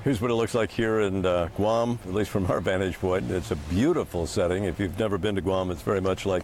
Here's what it looks like here in Guam, at least from our vantage point. It's a beautiful setting. If you've never been to Guam, it's very much like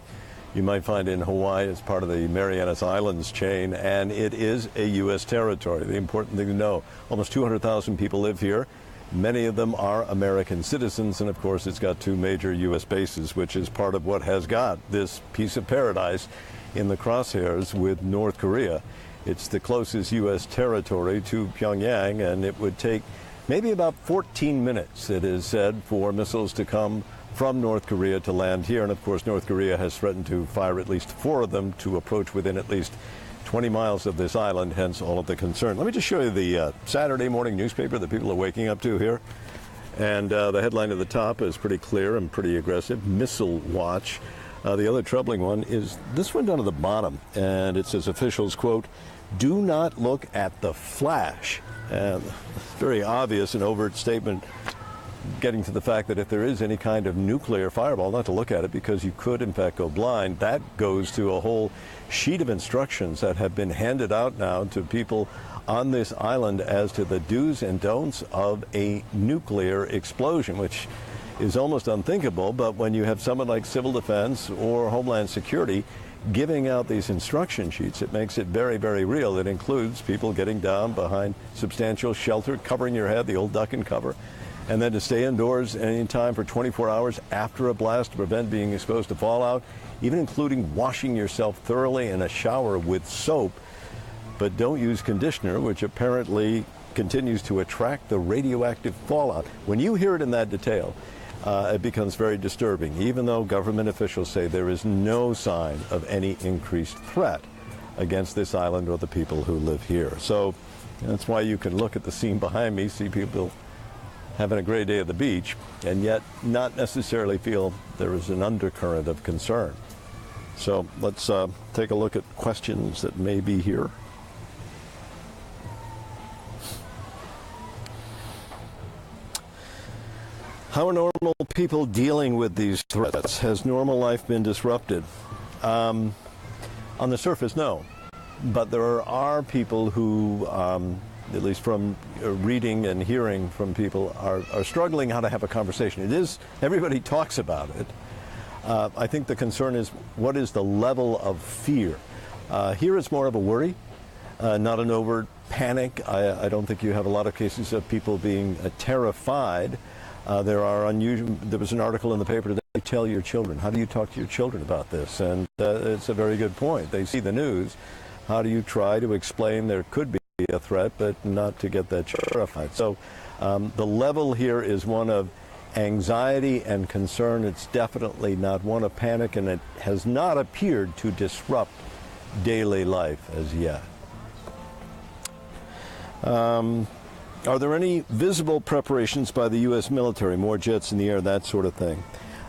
you might find in Hawaii. It's part of the Marianas Islands chain, and it is a U.S. territory. The important thing to know, almost 200,000 people live here. Many of them are American citizens, and of course it's got two major U.S. bases, which is part of what has got this piece of paradise in the crosshairs with North Korea. It's the closest U.S. territory to Pyongyang, and it would take maybe about 14 minutes, it is said, for missiles to come from North Korea to land here. And of course, North Korea has threatened to fire at least 4 of them to approach within at least 20 miles of this island, hence all of the concern. Let me just show you the Saturday morning newspaper that people are waking up to here. And the headline at the top is pretty clear and pretty aggressive, Missile Watch. The other troubling one is this one down at the bottom, and it says officials, quote, "Do not look at the flash." And very obvious and overt statement getting to the fact that if there is any kind of nuclear fireball, not to look at it because you could in fact go blind. That goes to a whole sheet of instructions that have been handed out now to people on this island as to the do's and don'ts of a nuclear explosion, which is almost unthinkable. But when you have someone like Civil Defense or Homeland Security giving out these instruction sheets, it makes it very, very real. It includes people getting down behind substantial shelter, covering your head, the old duck and cover, and then to stay indoors any time for 24 hours after a blast to prevent being exposed to fallout, even including washing yourself thoroughly in a shower with soap. But don't use conditioner, which apparently continues to attract the radioactive fallout. When you hear it in that detail, it becomes very disturbing, even though government officials say there is no sign of any increased threat against this island or the people who live here. So that's why you can look at the scene behind me, see people having a great day at the beach, and yet not necessarily feel there is an undercurrent of concern. So let's take a look at questions that may be here. How are normal people dealing with these threats? Has normal life been disrupted? On the surface, no. But there are people who, at least from reading and hearing from people, are struggling how to have a conversation. It is, everybody talks about it. I think the concern is, what is the level of fear? Here it's more of a worry, not an overt panic. I don't think you have a lot of cases of people being terrified. There was an article in the paper today, tell your children. How do you talk to your children about this? And it's a very good point. They see the news. How do you try to explain there could be a threat, but not to get that terrified? So the level here is one of anxiety and concern. It's definitely not one of panic, and it has not appeared to disrupt daily life as yet. Are there any visible preparations by the U.S. military, more jets in the air, that sort of thing?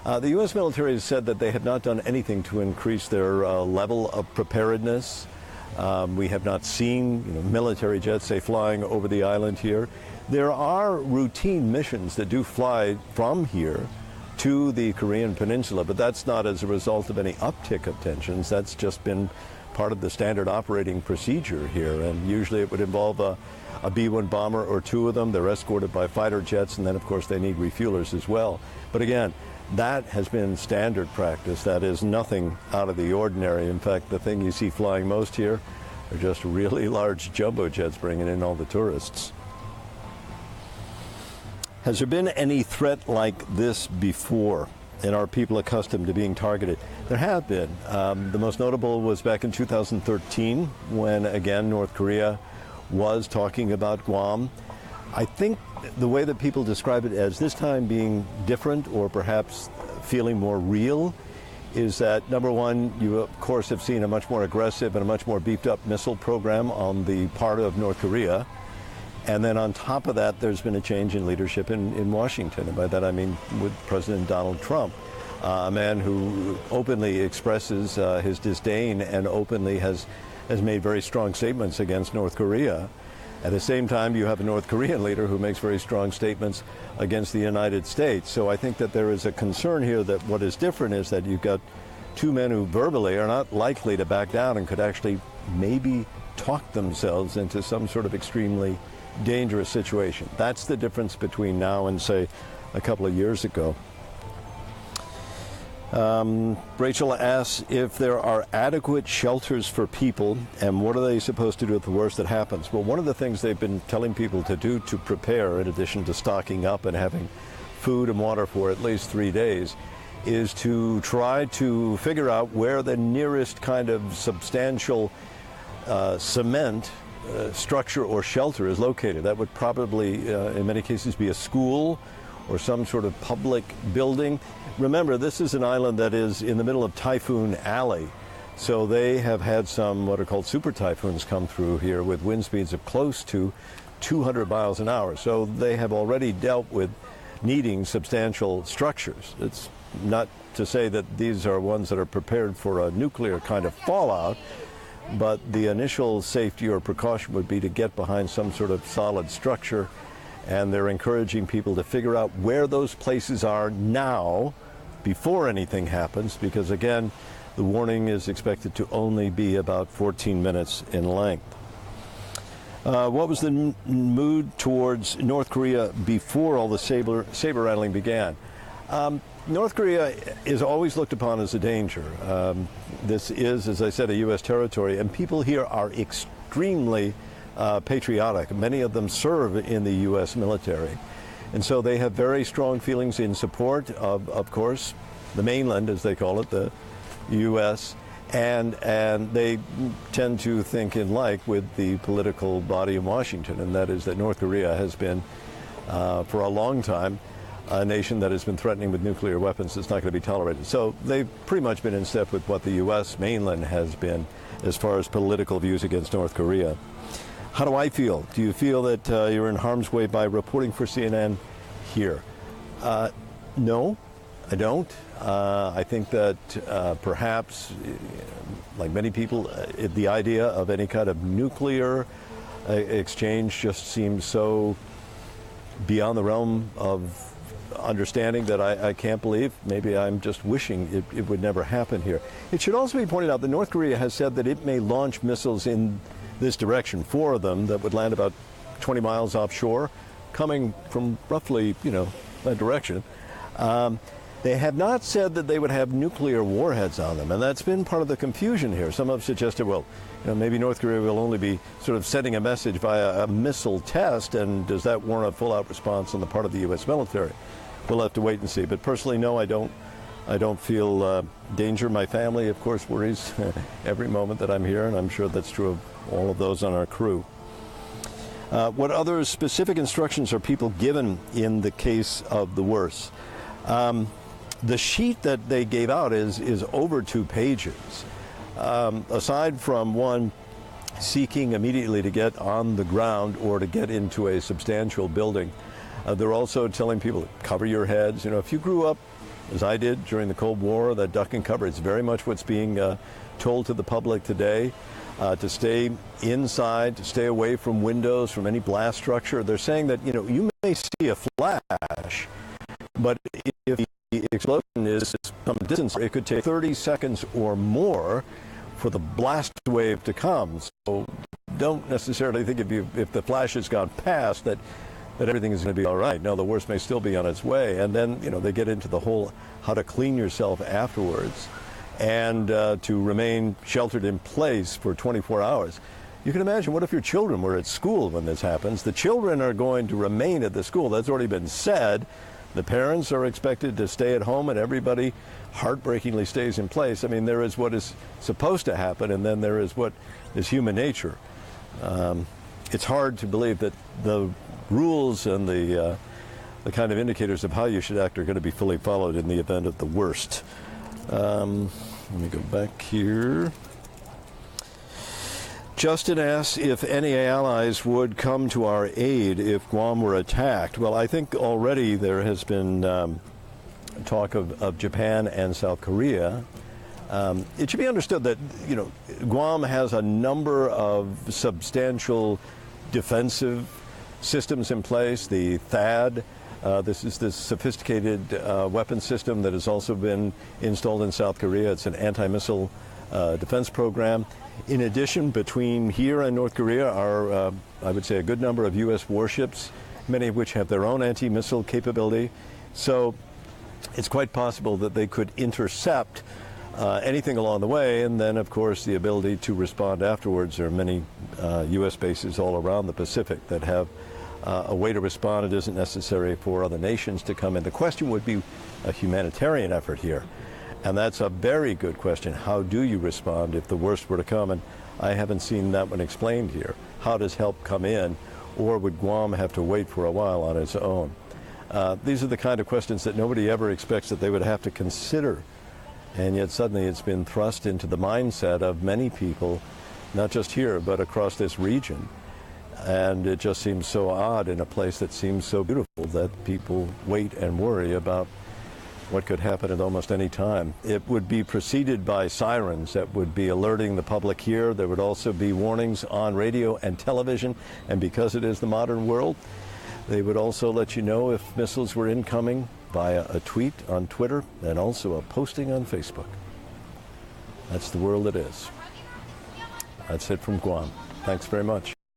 The U.S. military has said that they have not done anything to increase their level of preparedness. We have not seen military jets, say, flying over the island here. There are routine missions that do fly from here to the Korean Peninsula, but that's not as a result of any uptick of tensions. That's just been part of the standard operating procedure here, and usually it would involve a B-1 bomber or 2 of them. They're escorted by fighter jets, and then of course they need refuelers as well. But again, that has been standard practice. That is nothing out of the ordinary. In fact, the thing you see flying most here are just really large jumbo jets bringing in all the tourists. Has there been any threat like this before? And are people accustomed to being targeted? There have been. The most notable was back in 2013 when, again, North Korea was talking about Guam. I think the way that people describe it as this time being different, or perhaps feeling more real, is that, number one, you of course have seen a much more aggressive and a much more beefed up missile program on the part of North Korea. And then on top of that, there's been a change in leadership in Washington. And by that I mean with President Donald Trump, a man who openly expresses his disdain and openly has made very strong statements against North Korea. At the same time, you have a North Korean leader who makes very strong statements against the United States. So I think that there is a concern here that what is different is that you've got 2 men who verbally are not likely to back down and could actually maybe talk themselves into some sort of extremely dangerous situation. That's the difference between now and, say, a couple of years ago. Rachel asks if there are adequate shelters for people, and what are they supposed to do at the worst that happens? Well, one of the things they've been telling people to do to prepare, in addition to stocking up and having food and water for at least 3 days, is to try to figure out where the nearest kind of substantial cement structure or shelter is located. That would probably, in many cases, be a school or some sort of public building. Remember, this is an island that is in the middle of Typhoon Alley, so they have had some what are called super typhoons come through here with wind speeds of close to 200 miles an hour. So they have already dealt with needing substantial structures. It's not to say that these are ones that are prepared for a nuclear kind of fallout, but the initial safety or precaution would be to get behind some sort of solid structure, and they're encouraging people to figure out where those places are now before anything happens, because again, the warning is expected to only be about 14 minutes in length. What was the mood towards North Korea before all the saber rattling began? North Korea is always looked upon as a danger. This is, as I said, a U.S. territory, and people here are extremely patriotic. Many of them serve in the U.S. military. And so they have very strong feelings in support of course, the mainland, as they call it, the U.S., and they tend to think in like with the political body in Washington, and that is that North Korea has been, for a long time, a nation that has been threatening with nuclear weapons that's not going to be tolerated. So they've pretty much been in step with what the U.S. mainland has been as far as political views against North Korea. How do I feel? Do you feel that you're in harm's way by reporting for CNN here? No, I don't. I think that perhaps, like many people, the idea of any kind of nuclear exchange just seems so beyond the realm of understanding that I can't believe. Maybe I'm just wishing it would never happen here. It should also be pointed out that North Korea has said that it may launch missiles in this direction, 4 of them that would land about 20 miles offshore, coming from roughly, that direction. They have not said that they would have nuclear warheads on them, and that's been part of the confusion here. Some have suggested, well, maybe North Korea will only be sort of sending a message via a missile test, and does that warrant a full-out response on the part of the U.S. military? We'll have to wait and see. But personally, no, I don't feel danger. My family, of course, worries every moment that I'm here, and I'm sure that's true of all of those on our crew. What other specific instructions are people given in the case of the worst? The sheet that they gave out is over 2 pages. Aside from one seeking immediately to get on the ground or to get into a substantial building, they're also telling people to cover your heads. If you grew up, as I did during the Cold War, that duck and cover, it's very much what's being told to the public today, to stay inside, to stay away from windows, from any blast structure. They're saying that, you may see a flash, but if the explosion is some distance, it could take 30 seconds or more for the blast wave to come. So don't necessarily think if the flash has gone past that everything is going to be all right. No, the worst may still be on its way. And then, they get into the whole how to clean yourself afterwards and to remain sheltered in place for 24 hours. You can imagine, what if your children were at school when this happens? The children are going to remain at the school. That's already been said. The parents are expected to stay at home, and everybody heartbreakingly stays in place. I mean, there is what is supposed to happen, and then there is what is human nature. It's hard to believe that the rules and the kind of indicators of how you should act are going to be fully followed in the event of the worst. Let me go back here. Justin asks if any allies would come to our aid if Guam were attacked. Well, I think already there has been talk of Japan and South Korea. It should be understood that, Guam has a number of substantial defensive systems in place. The THAAD, this is this sophisticated weapon system that has also been installed in South Korea. It's an anti-missile defense program. In addition, between here and North Korea are, I would say, a good number of U.S. warships, many of which have their own anti-missile capability. So it's quite possible that they could intercept anything along the way, and then, of course, the ability to respond afterwards. There are many U.S. bases all around the Pacific that have a way to respond. It isn't necessary for other nations to come in. The question would be a humanitarian effort here. And that's a very good question. How do you respond if the worst were to come? And I haven't seen that one explained here. How does help come in? Or would Guam have to wait for a while on its own? These are the kind of questions that nobody ever expects that they would have to consider. And yet suddenly it's been thrust into the mindset of many people, not just here, but across this region. And it just seems so odd in a place that seems so beautiful that people wait and worry about what could happen at almost any time. It would be preceded by sirens that would be alerting the public here. There would also be warnings on radio and television, and because it is the modern world, they would also let you know if missiles were incoming via a tweet on Twitter and also a posting on Facebook. That's the world it is. That's it from Guam. Thanks very much.